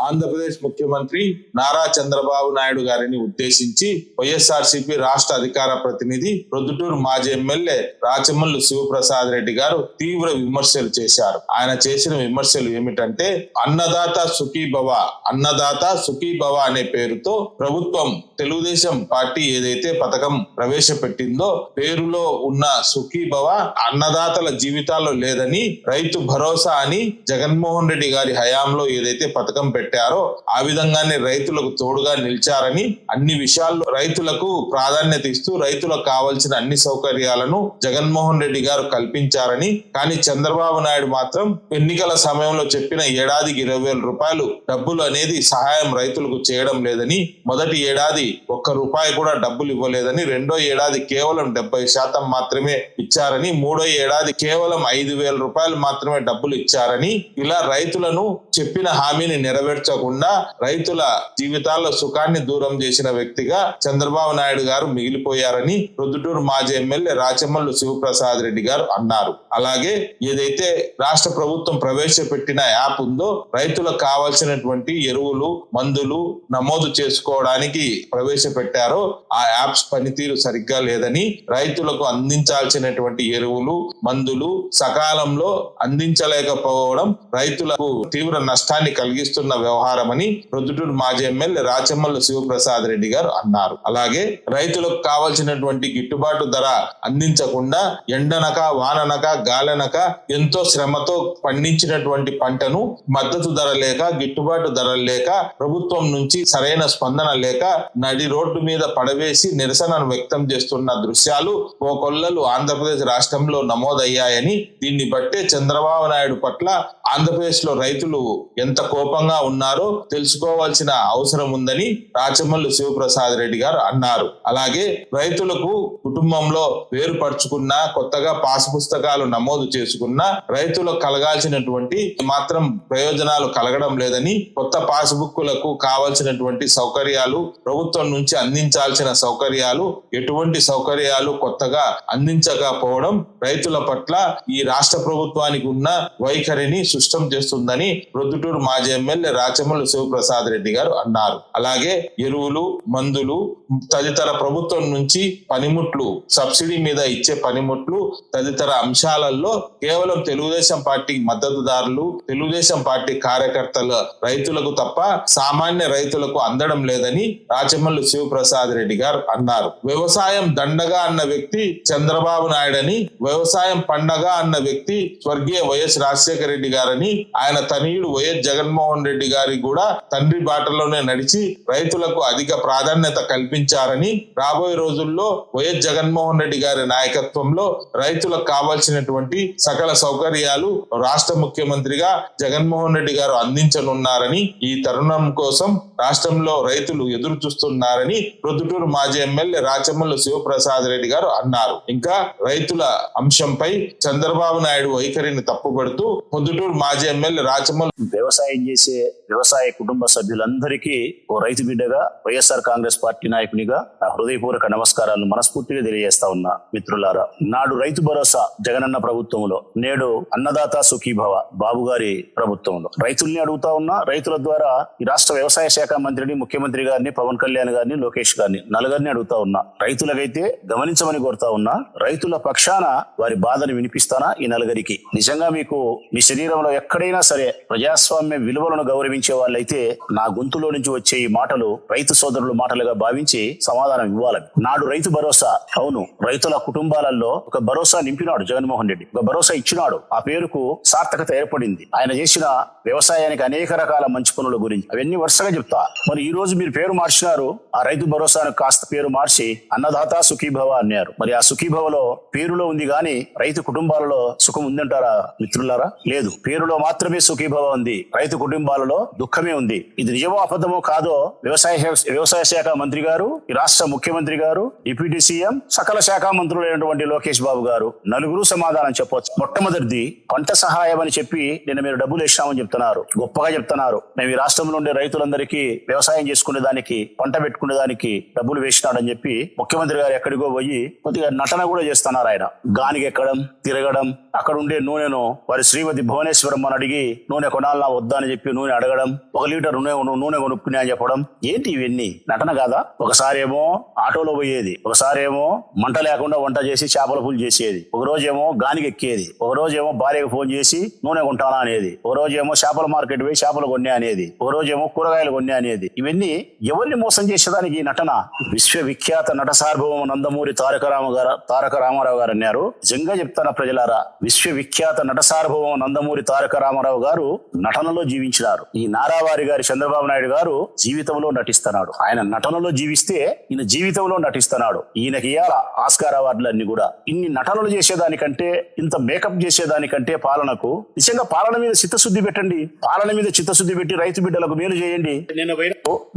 ఆంధ్రప్రదేశ్ ముఖ్యమంత్రి నారా చంద్రబాబు నాయుడు గారిని ఉద్దేశించి వైఎస్ఆర్సీపీ రాష్ట్ర అధికార ప్రతినిధి ప్రొద్దుటూరు మాజీ ఎమ్మెల్యే రాచమల్లు శివప్రసాద్ రెడ్డి గారు తీవ్ర విమర్శలు చేశారు. ఆయన చేసిన విమర్శలు ఏమిటంటే, అన్నదాత సుఖీభవ అనే పేరుతో ప్రభుత్వం తెలుగుదేశం పార్టీ ఏదైతే పథకం ప్రవేశపెట్టిందో పేరులో ఉన్న సుఖీభవ అన్నదాతల జీవితాల్లో లేదని, రైతు భరోసా అని జగన్మోహన్ రెడ్డి గారి హయాంలో ఏదైతే పథకం పెట్టారో ఆ విధంగానే రైతులకు తోడుగా నిలిచారని, అన్ని విషయాల్లో రైతులకు ప్రాధాన్యత ఇస్తూ రైతులకు కావాల్సిన అన్ని సౌకర్యాలను జగన్మోహన్ రెడ్డి గారు కల్పించారని, కానీ చంద్రబాబు నాయుడు మాత్రం ఎన్నికల సమయంలో చెప్పిన ఏడాదికి 20,000 రూపాయలు డబ్బులు అనేది సహాయం రైతులకు చేయడం లేదని, మొదటి ఏడాది ₹1 కూడా డబ్బులు ఇవ్వలేదని, రెండో ఏడాది కేవలం 70% మాత్రమే ఇచ్చారని, మూడో ఏడాది కేవలం 5,000 రూపాయలు మాత్రమే డబ్బులు ఇచ్చారని, ఇలా రైతులను చెప్పిన హామీని నెరవేర్చకుండా రైతుల జీవితాల్లో సుఖాన్ని దూరం చేసిన వ్యక్తిగా చంద్రబాబు నాయుడు గారు మిగిలిపోయారని ప్రొద్దుటూరు మాజీ ఎమ్మెల్యే రాచమల్లు శివప్రసాద్ రెడ్డి గారు అన్నారు. అలాగే ఏదైతే రాష్ట్ర ప్రభుత్వం ప్రవేశపెట్టిన యాప్ ఉందో, రైతులకు కావాల్సినటువంటి ఎరువులు మందులు నమోదు చేసుకోవడానికి ప్రవేశపెట్టారో ఆ యాప్స్ పనితీరు సరిగ్గా లేదని, రైతులకు అందించాల్సినటువంటి ఎరువులు మందులు సకాలంలో అందించలేకపోవడం రైతులకు తీవ్ర నష్టాన్ని కలిగిస్తున్న వ్యవహారమని ప్రొద్దుటూరు మాజీ ఎమ్మెల్యే రాచమల్లు శివప్రసాద్ రెడ్డి గారు అన్నారు. అలాగే రైతులకు కావాల్సినటువంటి గిట్టుబాటు ధర అందించకుండా ఎండనక వాననక గాలనక ఎంతో శ్రమతో పండించినటువంటి పంటను మద్దతు ధర లేక గిట్టుబాటు ధర లేక ప్రభుత్వం నుంచి సరైన స్పందన లేక నడి రోడ్డు మీద పడవేసి నిరసనను వ్యక్తం చేస్తున్న దృశ్యాలు ఓ కొల్లలు ఆంధ్రప్రదేశ్ రాష్ట్రంలో నమోదయ్యాయని, దీన్ని బట్టే చంద్రబాబు నాయుడు పట్ల ఆంధ్రప్రదేశ్ లో రైతులు ఎంత కోపంగా ఉన్నారో తెలుసుకోవాల్సిన అవసరం ఉందని రాచమల్లు శివప్రసాద్ రెడ్డి గారు అన్నారు. అలాగే రైతులకు కుటుంబంలో వేరుపరుచుకున్న కొత్తగా పాస్ పుస్తకాలు నమోదు చేసుకున్న రైతులకు కలగాల్సినటువంటి మాత్రం ప్రయోజనాలు కలగడం లేదని, కొత్త పాస్ బుక్కులకు కావాల్సినటువంటి సౌకర్యాలు ప్రభుత్వం నుంచి అందించాల్సిన సౌకర్యాలు ఎటువంటి సౌకర్యాలు కొత్తగా అందించకపోవడం రైతుల పట్ల ఈ రాష్ట్ర ప్రభుత్వానికి ఉన్న వైఖరిని స్పష్టం చేస్తుందని ప్రొద్దుటూరు మాజీ ఎమ్మెల్యే రాచమల్లు శివప్రసాద్ రెడ్డి గారు అన్నారు. అలాగే ఎరువులు మందులు తదితర ప్రభుత్వం నుంచి పనిముట్లు సబ్సిడీ మీద ఇచ్చే పనిముట్లు తదితర అంశాలలో కేవలం తెలుగుదేశం పార్టీ మద్దతుదారులు తెలుగుదేశం పార్టీ కార్యకర్తల రైతులకు తప్ప సామాన్య రైతులకు అందడం లేదని రాచమల్లు శివప్రసాద్ రెడ్డి గారు అన్నారు. వ్యవసాయం దండగా అన్న వ్యక్తి చంద్రబాబు నాయుడని, వ్యవసాయం పండగ అన్న వ్యక్తి స్వర్గీయ వైఎస్ రాజశేఖర రెడ్డి గారని, ఆయన తనయుడు వైఎస్ జగన్మోహన్ రెడ్డి గారి కూడా తండ్రి బాటలోనే నడిచి రైతులకు అధిక ప్రాధాన్యత కల్పించారని, రాబోయే రోజుల్లో వైఎస్ జగన్మోహన్ రెడ్డి గారి నాయకత్వంలో రైతులకు కావాల్సినటువంటి సకల సౌకర్యాలు రాష్ట్ర ముఖ్యమంత్రిగా జగన్మోహన్ రెడ్డి గారు అందించనున్నారని, ఈ తరుణం కోసం రాష్ట్రంలో రైతులు ఎదురు చూస్తున్నారని ప్రొద్దుటూరు మాజీ ఎమ్మెల్యే రాచమల్లు శివప్రసాద్ రెడ్డి గారు అన్నారు. ఇంకా రైతుల అంశంపై చంద్రబాబు నాయుడు వైఖరిని తప్పుపడుతూ ప్రొద్దుటూరు మాజీ ఎమ్మెల్యే రాచమల్లు వ్యవసాయం చేసే వ్యవసాయ కుటుంబ సభ్యులందరికీ ఓ రైతు బిడ్డగా వైఎస్ఆర్ కాంగ్రెస్ పార్టీ నాయకునిగా నా హృదయపూర్వక నమస్కారాలను మనస్ఫూర్తిగా తెలియజేస్తా ఉన్నా. మిత్రులారా, నాడు రైతు భరోసా జగనన్న ప్రభుత్వంలో, నేడు అన్నదాత సుఖీభవ బాబు గారి ప్రభుత్వంలో రైతుల్ని అడుగుతా ఉన్నా. రైతుల ద్వారా ఈ రాష్ట్ర వ్యవసాయ శాఖ మంత్రిని ముఖ్యమంత్రి గారిని పవన్ కళ్యాణ్ గారిని లోకేష్ గారిని నలుగురిని అడుగుతా ఉన్నా. రైతులకైతే గమనించమని కోరుతా ఉన్నా. రైతుల పక్షాన వారి బాధను వినిపిస్తానా ఈ నలుగురికి. నిజంగా మీకు మీ శరీరంలో ఎక్కడైనా సరే ప్రజాస్వామ్య విలువలను గౌరవించే వాళ్ళైతే నా గొంతులో నుంచి వచ్చే ఈ మాటలు రైతు సోదరుల మాటలుగా భావించి సమాధానం ఇవ్వాలి. నాడు రైతు భరోసా, అవును, రైతుల కుటుంబాలలో ఒక భరోసా నింపినాడు జగన్మోహన్ రెడ్డి, ఒక భరోసా ఇచ్చినాడు. ఆ పేరుకు సార్థకత ఏర్పడింది. ఆయన చేసిన వ్యవసాయానికి అనేక రకాల మంచి పనుల గురించి అవన్నీ వరుసగా చెప్తా. మరి ఈ రోజు మీరు పేరు మార్చినారు. ఆ రైతు భరోసాను కాస్త పేరు మార్చి అన్నదాత సుఖీభవ అన్నారు. మరి ఆ సుఖీభవలో పేరులో ఉంది గాని రైతు కుటుంబాలలో సుఖం ఉందంటారా మిత్రులారా? లేదు, పేరులో మాత్రమే సుఖీభవ ఉంది, రైతు కుటుంబాలలో దుఃఖమే ఉంది. ఇది నిజమో అబద్ధమో కాదో వ్యవసాయ శాఖ మంత్రి గారు గారు, ఈ రాష్ట్ర ముఖ్యమంత్రి గారు, డిప్యూటీ సీఎం, సకల శాఖ మంత్రులైనటువంటి లోకేష్ బాబు గారు నలుగురు సమాధానం చెప్పవచ్చు. మొట్టమొదటిది పంట సహాయం అని చెప్పి నిన్న మీరు డబ్బులు ఇచ్చినామని చెప్తున్నారు, గొప్పగా చెప్తున్నారు. మేము ఈ రాష్ట్రంలో ఉండే రైతులందరికీ వ్యవసాయం చేసుకునే దానికి, పంట పెట్టుకునే దానికి డబ్బులు వేసినాడని చెప్పి ముఖ్యమంత్రి గారు ఎక్కడికో పోయి కొద్దిగా నటన కూడా చేస్తున్నారు. ఆయన గానికి ఎక్కడం, తిరగడం, అక్కడ ఉండే నూనెను వారి శ్రీమతి భువనేశ్వరం అని అడిగి నూనె కొనాలన్నా వద్దా అని చెప్పి నూనె అడగడం, 1 లీటర్ నూనె కొనుక్కునే అని చెప్పడం. ఏంటి ఇవన్నీ నటన కాదా? ఒకసారి ఏమో ఆటోలో పోయేది, ఒకసారి ఏమో మంట లేకుండా వంట చేసి చేపల పులుసు చేసేది, ఒక రోజేమో గానికి ఎక్కేది, ఒక రోజేమో భార్యకు ఫోన్ చేసి నూనె కొంటానా అనేది, ఒక రోజేమో చేపల మార్కెట్ పోయి చేపలు కొన్నా అనేది, ఒక రోజేమో కూరగాయలు కొన్నా అనేది. ఇవన్నీ ఎవరిని మోసం చేసేదానికి నటన? విశ్వవిఖ్యాత నట సార్వభౌమ నందమూరి తారక రామారావు గారు అన్నారు. నిజంగా చెప్తారా ప్రజలారా, విశ్వవిఖ్యాత నట సార్వభౌమ నందమూరి తారక రామారావు గారు నటనలో జీవించినారు. ఈ నారావారి గారి చంద్రబాబు నాయుడు గారు జీవితంలో నటిస్తున్నాడు. ఆయన నటనలో జీవిస్తే ఈయన జీవితంలో నటిస్తున్నాడు. ఈయనకి ఇవాళ ఆస్కార్ అవార్డులన్నీ కూడా. ఇన్ని నటనలు చేసేదానికంటే, ఇంత మేకప్ చేసేదానికంటే పాలనకు నిజంగా పాలన మీద చిత్తశుద్ధి పెట్టండి. పాలన మీద చిత్తశుద్ధి పెట్టి రైతు బిడ్డలకు మేలు చేయండి. నేను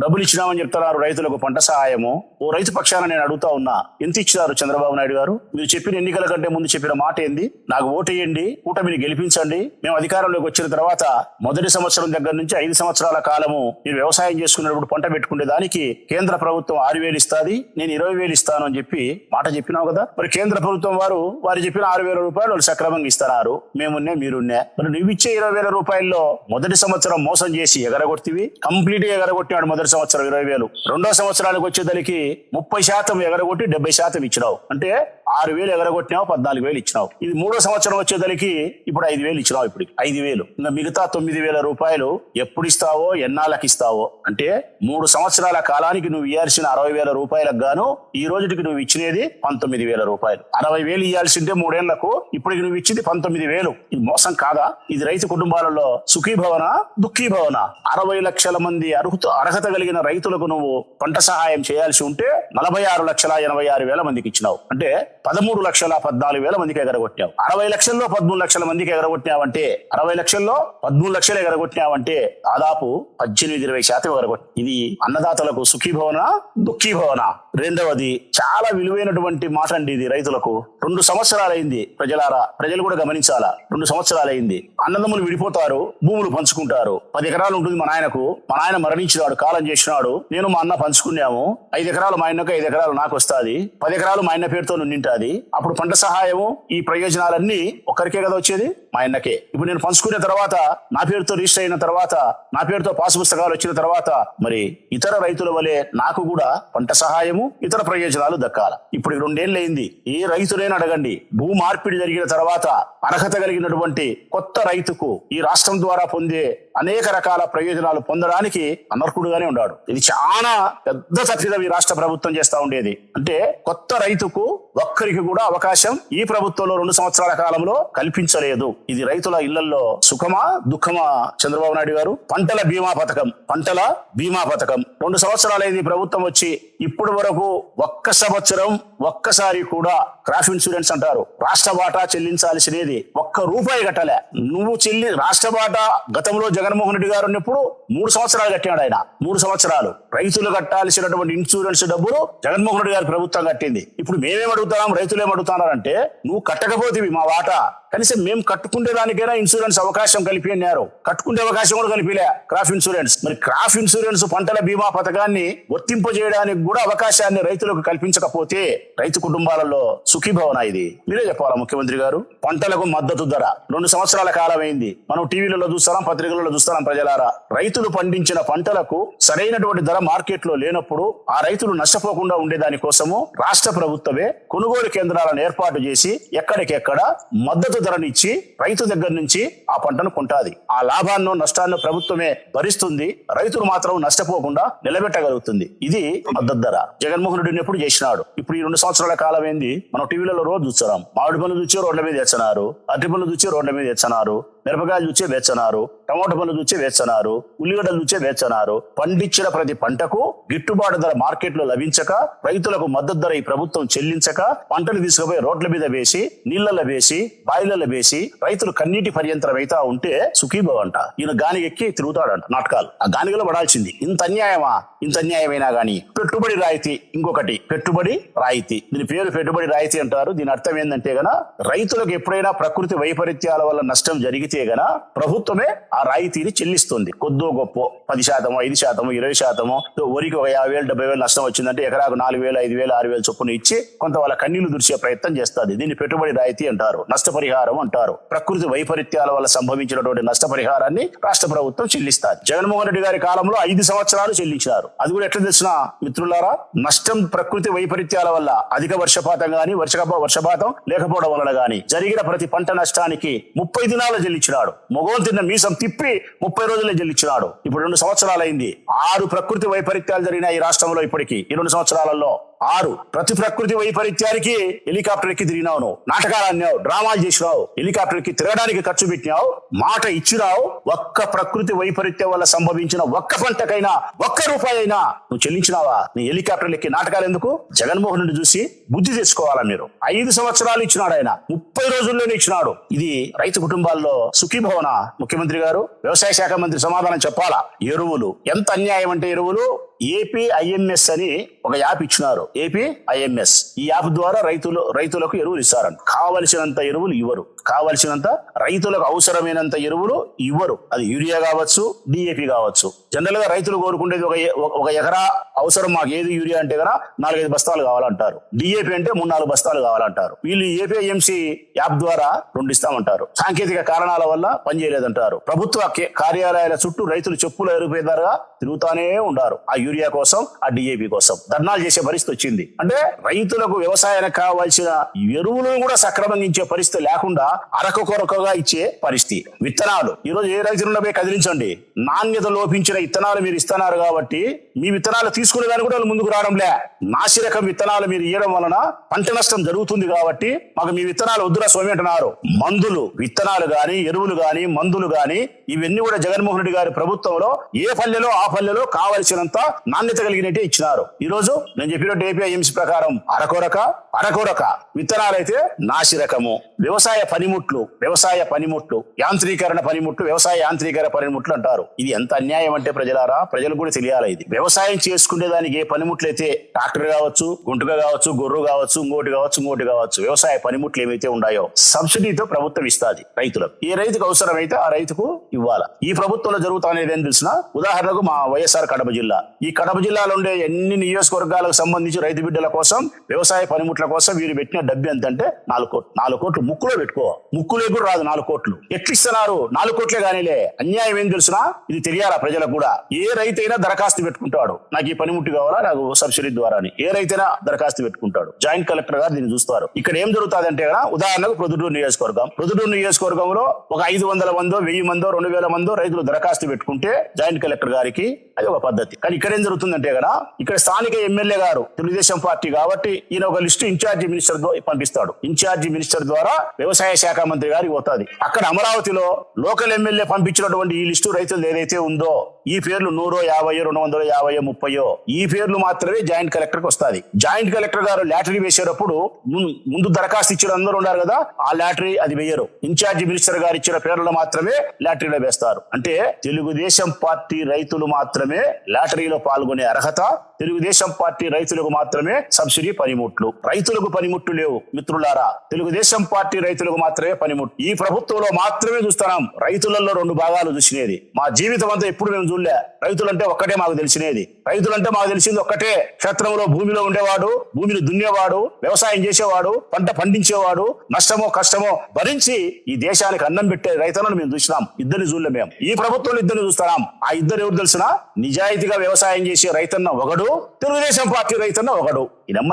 డబ్బులు ఇచ్చినామని చెప్తున్నారు రైతులకు పంట సహాయము. ఓ రైతు పక్షాన నేను అడుగుతా ఉన్నా, ఎంత ఇచ్చినారు చంద్రబాబు నాయుడు గారు? మీరు చెప్పిన ఎన్నికల కంటే ముందు చెప్పిన మాట ఏంది? నాకు ఓటేయండి, కూటమిని గెలిపించండి, మేము అధికారంలోకి వచ్చిన తర్వాత మొదటి సంవత్సరం దగ్గర నుంచి 5 సంవత్సరాల కాలము మీరు వ్యవసాయం చేసుకునేటప్పుడు పంట పెట్టుకునే దానికి కేంద్ర ప్రభుత్వం 6,000 ఇస్తుంది, నేను 20,000 ఇస్తాను అని చెప్పి మాట చెప్పినావు కదా. మరి కేంద్ర ప్రభుత్వం వారు చెప్పిన 6,000 రూపాయలు వాళ్ళు సక్రమంగా ఇస్తున్నారు, మేమున్నే మీరున్నే. మరి నువ్వు ఇచ్చే 20,000 రూపాయల్లో మొదటి సంవత్సరం మోసం చేసి ఎగరగొట్టివి, కంప్లీట్ గా ఎగరగొట్టినాడు మొదటి సంవత్సరం 20,000. రెండో సంవత్సరానికి వచ్చేదానికి 30% ఎగరగొట్టి 70% ఇచ్చినావు. అంటే 6,000 ఎగరగొట్టినావు, 14,000 ఇచ్చినావు. ఇది మూడో సంవత్సరం వచ్చేదానికి ఇప్పుడు 5,000 ఇచ్చినావు. ఇప్పుడు 5,000, ఇంకా మిగతా 9,000 రూపాయలు ఎప్పుడు ఇస్తావో, ఎన్నాళ్ళకి ఇస్తావో. అంటే 3 సంవత్సరాల కాలానికి నువ్వు ఇవ్వాల్సిన 60,000 రూపాయలకు గాను ఈ రోజుకి నువ్వు ఇచ్చినది 19,000 రూపాయలు. 60,000 ఇవ్వాల్సిందే 3 ఏళ్లకు, ఇప్పటికి నువ్వు ఇచ్చింది 19,000. ఇది మోసం కాదా? ఇది రైతు కుటుంబాలలో సుఖీభవన, దుఃఖీభవన? 60 లక్షల మంది అర్హత కలిగిన రైతులకు నువ్వు పంట సహాయం చేయాల్సి ఉంటే 46,86,000 మందికి ఇచ్చినావు. అంటే 13,14,000 మందికి ఎగరగొట్టావు. 60 లక్షల్లో 13 లక్షల మందికి ఎగరగొట్టినావంటే, 60 లక్షల్లో 13 లక్షలు ఎగరగొట్టినావంటే దాదాపు 18-20% ఎగరగొట్టి. ఇది అన్నదాతలకు సుఖీభవన, దుఃఖీభవన? రెండవది చాలా విలువైనటువంటి మాట అండి ఇది రైతులకు. 2 సంవత్సరాలైంది ప్రజలారా, ప్రజలు కూడా గమనించాలా. 2 సంవత్సరాలైంది. అన్నదమ్ములు విడిపోతారు, భూములు పంచుకుంటారు. 10 ఎకరాలు ఉంటుంది మా నాయనకు, మా నాయన మరణించినాడు, కాలం చేసినాడు, నేను మా అన్న పంచుకున్నాము. 5 ఎకరాలు మా ఆయనకు, 5 ఎకరాలు నాకు వస్తుంది, 10 ఎకరాలు మా ఆయన పేరుతో నింటాది. అప్పుడు పంట సహాయము, ఈ ప్రయోజనాలన్నీ ఒకరికే కదా వచ్చేది, మా ఆయనకే. ఇప్పుడు నేను పంచుకునే తర్వాత, నా పేరుతో రిజిస్టర్ అయిన తర్వాత, నా పేరుతో పాసు పుస్తకాలు వచ్చిన తర్వాత, మరి ఇతర రైతుల వలె నాకు కూడా పంట సహాయము, ఇతర ప్రయోజనాలు దక్కాల. ఇప్పుడు 2 ఏళ్ళు అయింది. ఏ రైతులైనా అడగండి, భూ మార్పిడి జరిగిన తర్వాత అర్హత కలిగినటువంటి కొత్త రైతుకు ఈ రాష్ట్రం ద్వారా పొందే అనేక రకాల ప్రయోజనాలు పొందడానికి అనర్హుడుగానే ఉన్నాడు. ఇది చాలా పెద్ద తప్పిదం ఈ రాష్ట్ర ప్రభుత్వం చేస్తా ఉండేది. అంటే కొత్త రైతుకు ఒక్కరికి కూడా అవకాశం ఈ ప్రభుత్వంలో 2 సంవత్సరాల కాలంలో కల్పించలేదు. ఇది రైతుల ఇళ్లలో సుఖమా, దుఃఖమా? చంద్రబాబు నాయుడు గారు పంటల బీమా పథకం 2 సంవత్సరాలైంది ప్రభుత్వం వచ్చి. ఇప్పటి వరకు ఒక్క సంవత్సరం ఒక్కసారి కూడా క్రాప్ ఇన్సూరెన్స్ అంటారు, రాష్ట్ర వాటా చెల్లించాల్సినది 1 రూపాయి కట్టలే. నువ్వు రాష్ట్ర వాటా గతంలో జగన్మోహన్ రెడ్డి గారు ఉన్నప్పుడు 3 సంవత్సరాలు కట్టాడు ఆయన. 3 సంవత్సరాలు రైతులు కట్టాల్సినటువంటి ఇన్సూరెన్స్ డబ్బులు జగన్మోహన్ రెడ్డి గారి ప్రభుత్వం కట్టింది. ఇప్పుడు మేమేం అడుగుతున్నాం, రైతులు ఏమడుగుతున్నారంటే, నువ్వు కట్టకపోతే మా వాటా కనీసం మేము కట్టుకుంటే దానికైనా ఇన్సూరెన్స్ అవకాశం కలిపి అన్నారు. కట్టుకుంటే అవకాశం కూడా కలిపిలే క్రాప్ ఇన్సూరెన్స్. మరి క్రాప్ ఇన్సూరెన్స్ పంటల బీమా పథకాన్ని వర్తింపజేయడానికి కూడా అవకాశాన్ని రైతులకు కల్పించకపోతే రైతు కుటుంబాలలో సుఖీభవన? ఇది మీరే చెప్పాలా ముఖ్యమంత్రి గారు. పంటలకు మద్దతు ధర 2 సంవత్సరాల కాలం అయింది. మనం టీవీలలో చూస్తున్నాం, పత్రికలలో చూస్తున్నాం. ప్రజలారా, రైతులు పండించిన పంటలకు సరైనటువంటి ధర మార్కెట్ లో లేనప్పుడు ఆ రైతులు నష్టపోకుండా ఉండేదాని కోసము రాష్ట్ర ప్రభుత్వమే కొనుగోలు కేంద్రాలను ఏర్పాటు చేసి ఎక్కడికెక్కడ మద్దతు ధరనిచ్చి రైతు దగ్గర నుంచి ఆ పంటను కొంటాది. ఆ లాభాన్ని నష్టాన్ని ప్రభుత్వమే భరిస్తుంది. రైతులు మాత్రం నష్టపోకుండా నిలబెట్టగలుగుతుంది. ఇది మద్దతు ధర. జగన్మోహన్ రెడ్డిని ఎప్పుడు చేసినాడు. ఇప్పుడు ఈ 2 సంవత్సరాల కాలం ఏంది, మనం టీవీలలో రోజు చూస్తున్నాం. మామిడి పనులు చూచి రోడ్ల మీద తెచ్చన్నారు, అరటి పనులు చూచి రోడ్ల మీద తెచ్చన్నారు, మిరపకాయలు చూచే వేచన్నారు, టమాటో పళ్ళు చూచే వేచన్నారు, ఉల్లిగడ్డలు చూచే వేచన్నారు. పండించిన ప్రతి పంటకు గిట్టుబాటు ధర మార్కెట్లో లభించక, రైతులకు మద్దతు ధర ఈ ప్రభుత్వం చెల్లించక, పంటలు తీసుకుపోయి రోడ్ల మీద వేసి, నీళ్లలో వేసి, బాయిలలో వేసి రైతులు కన్నీటి పర్యంతరం అయితే ఉంటే సుఖీభవ్ అంట. ఈయన గాని ఎక్కి తిరుగుతాడంట నాటకాలు. ఆ గానిగలో పడాల్సింది. ఇంత అన్యాయమా? ఇంత అన్యాయమైనా గానీ పెట్టుబడి రాయితీ, ఇంకొకటి పెట్టుబడి రాయితీ. దీని పేరు పెట్టుబడి రాయితీ అంటారు. దీని అర్థం ఏంటంటే గన రైతులకు ఎప్పుడైనా ప్రకృతి వైపరీత్యాల వల్ల నష్టం జరిగితే గన ప్రభుత్వమే ఆ రాయితీని చెల్లిస్తుంది. కొద్దో గొప్ప 10%, 5%, 20%. వరికి ఒక 50,000, 70,000 నష్టం వచ్చిందంటే ఎకరాకు 4,000, 5,000, 6,000 చొప్పున ఇచ్చి కొంత వాళ్ళ కన్నీళ్లు దుర్చే ప్రయత్నం చేస్తుంది. దీన్ని పెట్టుబడి రాయితీ అంటారు, నష్టపరిహారం అంటారు. ప్రకృతి వైపరీత్యాల వల్ల సంభవించినటువంటి నష్టపరిహారాన్ని రాష్ట్ర ప్రభుత్వం చెల్లిస్తారు. జగన్మోహన్ రెడ్డి గారి కాలంలో 5 సంవత్సరాలు చెల్లించారు. అది కూడా ఎట్లా తెలిసిన మిత్రులారా, నష్టం ప్రకృతి వైపరీత్యాల వల్ల అధిక వర్షపాతం గాని, వర్షపాతం లేకపోవడం వలన గాని జరిగిన ప్రతి పంట నష్టానికి 30 దినాలు చెల్లించినాడు. మొగోలు తిన్న మీసం తిప్పి 30 రోజులే చెల్లించినాడు. ఇప్పుడు 2 సంవత్సరాలు అయింది. 6 ప్రకృతి వైపరీత్యాలు జరిగినాయి ఈ రాష్ట్రంలో ఇప్పటికీ. ఈ 2 సంవత్సరాలలో 6. ప్రతి ప్రకృతి వైపరీత్యానికి హెలికాప్టర్ ఎక్కి తిరిగినావు, నువ్వు నాటకాలు అన్నావు, డ్రామాలు చేసినావు, హెలికాప్టర్ ఎక్కి తిరగడానికి ఖర్చు పెట్టినావు, మాట ఇచ్చినావు. ఒక్క ప్రకృతి వైపరీత్యం వల్ల సంభవించిన ఒక్క పంటకైనా, ఒక్క రూపాయి అయినా నువ్వు చెల్లించినావా? నీ హెలికాప్టర్ ఎక్కి నాటకాలు ఎందుకు? జగన్మోహన్ రెడ్డి చూసి బుద్ధి తెచ్చుకోవాలా మీరు. 5 సంవత్సరాలు ఇచ్చినాడు ఆయన, 30 రోజుల్లోనే ఇచ్చినాడు. ఇది రైతు కుటుంబాల్లో సుఖీభవన? ముఖ్యమంత్రి గారు, వ్యవసాయ శాఖ మంత్రి సమాధానం చెప్పాలా. ఎరువులు ఎంత అన్యాయం అంటే, ఎరువులు APIMS అని ఒక యాప్ ఇచ్చినారు. APIMS ఈ యాప్ ద్వారా రైతులకు ఎరువులు ఇస్తారంట. కావలసినంత ఎరువులు ఇవ్వరు, కావలసినంత రైతులకు అవసరమైనంత ఎరువులు ఇవ్వరు. అది యూరియా కావచ్చు, DAP కావచ్చు. జనరల్ గా రైతులు కోరుకునేది ఒక ఎకరా అవసరం మాకు ఏది యూరియా అంటే కదా 4-5 బస్తాలు కావాలంటారు. DAP అంటే 3-4 బస్తాలు కావాలంటారు. వీళ్ళు APIMS యాప్ ద్వారా 2 ఇస్తామంటారు. సాంకేతిక కారణాల వల్ల పనిచేయలేదంటారు. ప్రభుత్వ కార్యాలయాల చుట్టూ రైతులు చెప్పుల ఎరుపేదారుగా తిరుగుతానే ఉండారు. ఆ యూరియా కోసం, ఆ DAP కోసం ధర్నాలు చేసే పరిస్థితి వచ్చింది. అంటే రైతులకు వ్యవసాయానికి కావాల్సిన ఎరువులను కూడా సక్రమంగా ఇచ్చే పరిస్థితి లేకుండా అరకొరకగా ఇచ్చే పరిస్థితి. విత్తనాలు ఈరోజు ఏ రైతులను పోయి కదిలించండి, నాణ్యత లోపించిన విత్తనాలు మీరు ఇస్తున్నారు కాబట్టి మీ విత్తనాలు తీసుకునే దాన్ని కూడా వాళ్ళు ముందుకు రావడంలే. నాసిరకం విత్తనాలు మీరు ఇవ్వడం వలన పంట నష్టం జరుగుతుంది కాబట్టి మాకు మీ విత్తనాలు వద్దురా స్వామి అంటున్నారు. మందులు, విత్తనాలు గాని, ఎరువులు గాని, మందులు గాని ఇవన్నీ కూడా జగన్మోహన్ రెడ్డి గారి ప్రభుత్వంలో ఏ పల్లెలో ఆ పల్లెలో కావలసినంత నాణ్యత కలిగినట్టే ఇచ్చినారు. ఈ రోజు నేను చెప్పినట్టు APIMS ప్రకారం అరకొరక విత్తనాలైతే నాసిరకము. వ్యవసాయ పనిముట్లు, యాంత్రీకరణ పనిముట్లు, వ్యవసాయ యాంత్రీకరణ పనిముట్లు అంటారు. ఇది ఎంత అన్యాయం అంటే ప్రజలారా, ప్రజలు కూడా తెలియాలి. ఇది వ్యవసాయం చేసుకునే దానికి ఏ పనిముట్లు అయితే, ట్రాక్టర్ కావచ్చు, గుంటుక కావచ్చు, గొర్రు కావచ్చు, ఇంకోటి కావచ్చు, వ్యవసాయ పనిముట్లు ఏవైతే ఉన్నాయో సబ్సిడీతో ప్రభుత్వం ఇస్తుంది రైతులకు. ఏ రైతుకు అవసరమైతే ఆ రైతుకు ఇవ్వాలి. ఈ ప్రభుత్వంలో జరుగుతానేది ఏం తెలిసిన, ఉదాహరణకు మా వైఎస్ఆర్ కడప జిల్లా. ఈ కడప జిల్లాలో ఉండే ఎన్ని నియోజకవర్గాలకు సంబంధించి రైతు బిడ్డల కోసం, వ్యవసాయ పనిముట్ల కోసం వీరు పెట్టిన డబ్బు ఎంతంటే 4 కోట్లు. 4 కోట్లు ముక్కులో పెట్టుకో, ముక్కులో కూడా రాదు 4 కోట్లు. ఎట్లిస్తున్నారు? 4 కోట్లే కానీలే. అన్యాయం ఏం తెలుసునా? ఇది తెలియాలా ప్రజలకు కూడా. ఏ రైతైనా దరఖాస్తు పెట్టుకుంటాడు, నాకు ఈ పనిముట్టు కావాలా, నాకు సబ్సిడీ ద్వారా అని. ఏ రైతైనా దరఖాస్తు పెట్టుకుంటాడు. జాయింట్ కలెక్టర్ గారు దీన్ని చూస్తారు. ఇక్కడ ఏం జరుగుతుంది అంటే ఉదాహరణకు ప్రొద్దుటూరు నియోజకవర్గంలో ఒక 500 మందో, 1000 మందో, 2000 మందో రైతులు దరఖాస్తు పెట్టుకుంటే జాయింట్ కలెక్టర్ గారికి అది ఒక పద్ధతి. కానీ ఇక్కడ ఏం జరుగుతుందంటే ఇక్కడ స్థానిక ఎమ్మెల్యే గారు తెలుగుదేశం పార్టీ కాబట్టి ఈయన ఒక లిస్టు ఇన్ఛార్జి మినిస్టర్ పంపిస్తాడు. ఇన్ఛార్జి మినిస్టర్ ద్వారా వ్యవసాయ శాఖ మంత్రి గారికి పోతుంది. అక్కడ అమరావతిలో లోకల్ ఎమ్మెల్యే పంపించినటువంటి ఈ లిస్టు రైతులు ఏదైతే ఉందో ఈ పేర్లు 100, 50, 250, 30 ఈ పేర్లు మాత్రమే జాయింట్ కలెక్టర్ కి వస్తుంది. జాయింట్ కలెక్టర్ గారు లాటరీ వేసేటప్పుడు ముందు దరఖాస్తు ఇచ్చిన అందరూ ఉన్నారు కదా, ఆ లాటరీ అది వేయరు. ఇన్ఛార్జి మినిస్టర్ గారు ఇచ్చిన పేర్లు మాత్రమే లాటరీలో వేస్తారు. అంటే తెలుగుదేశం పార్టీ రైతులు మాత్రమే లాటరీలో పాల్గొనే అర్హత, తెలుగుదేశం పార్టీ రైతులకు మాత్రమే సబ్సిడీ పనిముట్లు. రైతులకు పనిముట్లు లేవు మిత్రులారా. తెలుగుదేశం పార్టీ రైతులకు మాత్రమే పనిముట్లు. ఈ ప్రభుత్వంలో మాత్రమే చూస్తున్నాం రైతులలో 2 భాగాలు చూసినేది. మా జీవితం అంతా ఎప్పుడు మేము చూడలే. రైతులంటే ఒక్కటే మాకు తెలిసినేది. రైతులంటే మాకు తెలిసింది ఒక్కటే, క్షేత్రంలో భూమిలో ఉండేవాడు, భూమిని దున్నేవాడు, వ్యవసాయం చేసేవాడు, పంట పండించేవాడు, నష్టమో కష్టమో భరించి ఈ దేశానికి అన్నం పెట్టే రైతులను మేము చూసినాం. ఇద్దరిని చూడలే మేము. ఈ ప్రభుత్వంలో ఇద్దరిని చూస్తున్నాం. ఆ ఇద్దరు ఎవరు తెలిసినా, నిజాయితీగా వ్యవసాయం చేసే రైతన్న ఒకడు, తెలుగుదేశం పార్టీ రైతన్న ఒకడు.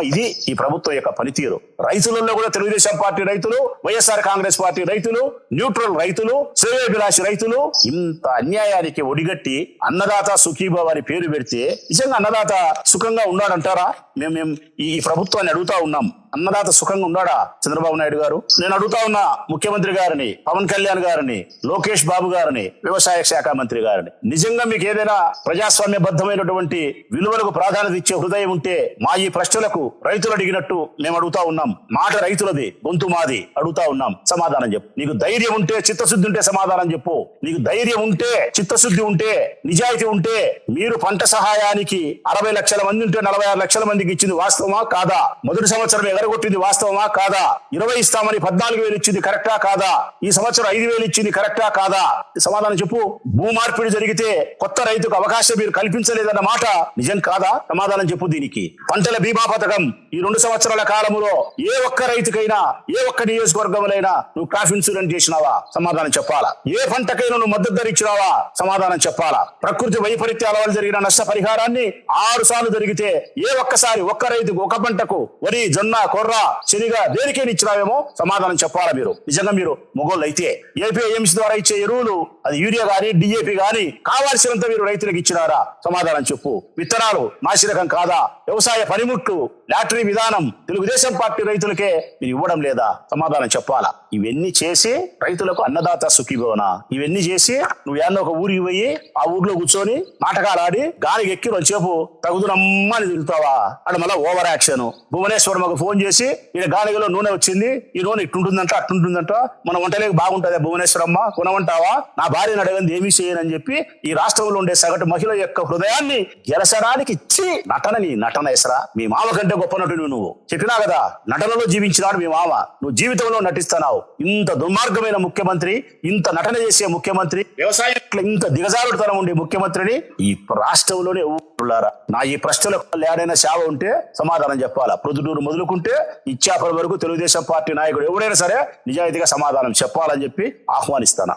ఇది ఈ ప్రభుత్వం యొక్క పనితీరు. రైతులలో కూడా తెలుగుదేశం పార్టీ రైతులు, వైఎస్ఆర్ కాంగ్రెస్ పార్టీ రైతులు, న్యూట్రల్ రైతులు, శ్రేయోభిలాషి రైతులు. ఇంత అన్యాయానికి ఒడిగట్టి అన్నదాత సుఖీభావ్ అని పేరు పెడితే నిజంగా అన్నదాత సుఖంగా ఉన్నాడంటారా? మేము ఈ ప్రభుత్వాన్ని అడుగుతా ఉన్నాం. అన్నదాత సుఖంగా ఉన్నాడా చంద్రబాబు నాయుడు గారు? నేను అడుగుతా ఉన్నా ముఖ్యమంత్రి గారిని, పవన్ కళ్యాణ్ గారిని, లోకేష్ బాబు గారిని, వ్యవసాయ శాఖ మంత్రి గారిని, నిజంగా మీకు ఏదైనా ప్రజాస్వామ్యబద్ధమైనటువంటి విలువలకు ప్రాధాన్యత ఇచ్చే హృదయం ఉంటే మా ఈ ప్రశ్నలకు రైతులు అడిగినట్టు మేము అడుగుతా ఉన్నాం. మాట రైతులది, గొంతు మాది. అడుగుతా ఉన్నాం, సమాధానం చెప్పు. నీకు ధైర్యం ఉంటే, చిత్తశుద్ధి ఉంటే సమాధానం చెప్పు. నీకు ధైర్యం ఉంటే, చిత్తశుద్ధి ఉంటే, నిజాయితీ ఉంటే మీరు పంట సహాయానికి 60 లక్షల మంది ఉంటే 46 లక్షల మందికి ఇచ్చింది వాస్తవమా కాదా? మొదటి సంవత్సరం ఎగరగొట్టింది వాస్తవమా కాదా? 20 ఇస్తామని 14,000 ఇచ్చింది కరెక్టా కాదా? ఈ సంవత్సరం 5,000 ఇచ్చింది కరెక్టా కాదా? సమాధానం చెప్పు. భూమార్పిడి జరిగితే కొత్త రైతుకు అవకాశం మీరు కల్పించలేదన్న మాట నిజం కాదా? సమాధానం చెప్పు. దీనికి పంటల బీమా పథకం ఈ 2 సంవత్సరాల కాలంలో ఏ ఒక్క రైతుకైనా, ఏ ఒక్క నియోజకవర్గంలోనైనా నువ్వు క్రాప్ ఇన్సూరెన్స్ చేసినావా? సమాధానం చెప్పాలా. ఏ పంటకైనా నువ్వు మద్దతు ధర ఇచ్చినావా? సమాధానం చెప్పాలా. ప్రకృతి వైపరీత్యాల వల్ల జరిగిన నష్టపరిహారాన్ని 6 సార్లు జరిగితే ఏ ఒక్కసారి ఒక్క రైతుకు, ఒక పంటకు, వరి, జొన్న, కొర్ర, శనిగ దేనికైనా ఇచ్చినావేమో సమాధానం చెప్పాలా. మీరు నిజంగా మీరు మొగోళ్ళు అయితే ఏపీఎంసీ ద్వారా ఇచ్చే ఎరువులు, అది యూరియా గాని, డిఏపి గాని కావాల్సినంత మీరు రైతులకు ఇచ్చినారా? సమాధానం చెప్పు. విత్తనాలు నాసిరకం కాదా? వ్యవసాయ పనిముట్లు, లాటరీ విధానం తెలుగుదేశం పార్టీ రైతులకే మీరు ఇవ్వడం లేదా? సమాధానం చెప్పాలా. ఇవన్నీ చేసి రైతులకు అన్నదాత సుఖీభవనా, ఇవన్నీ చేసి నువ్వు ఏమన్నా ఒక ఊరికి పోయి ఆ ఊర్లో కూర్చొని నాటకాలు ఆడి గాలికి ఎక్కి వచ్చేపు తగుదునమ్మని తిరుగుతావా? అక్కడ మళ్ళీ ఓవర్ యాక్షన్. భువనేశ్వరమ్మకు ఫోన్ చేసి ఈయన గాలిగలో నూనె వచ్చింది, ఈ నూనె ఇట్టుంటుందంట, అట్టుంటుందంట, మన వంటలేక బాగుంటుందా భువనేశ్వరమ్మ, కొనమంటావా? నా భార్యను అడగంది ఏమీ చేయనని చెప్పి ఈ రాష్ట్రంలో ఉండే సగటు మహిళ యొక్క హృదయాన్ని గెలసడానికి నటనని నటన ఎసరా. మీ మామ కంటే గొప్ప నటుడు నువ్వు. చెప్పినా కదా, నటనలో జీవించినాడు మీ మామ, నువ్వు జీవితంలో నటిస్తున్నావు. ఇంత దుర్మార్గమైన ముఖ్యమంత్రి, ఇంత నటన చేసే ముఖ్యమంత్రి, వ్యవసాయంలో ఇంత దిగజారుడుతనం ఉండే ముఖ్యమంత్రిని ఈ రాష్ట్రంలోనే ఊరులారా. నా ఈ ప్రశ్నలకు ఏడైనా సేవ ఉంటే సమాధానం చెప్పాలా. ప్రొద్దుటూరు మొదలుకుంటే ఇచ్చాపల వరకు తెలుగుదేశం పార్టీ నాయకుడు ఎవరైనా సరే నిజాయితీగా సమాధానం చెప్పాలని చెప్పి ఆహ్వానిస్తాను.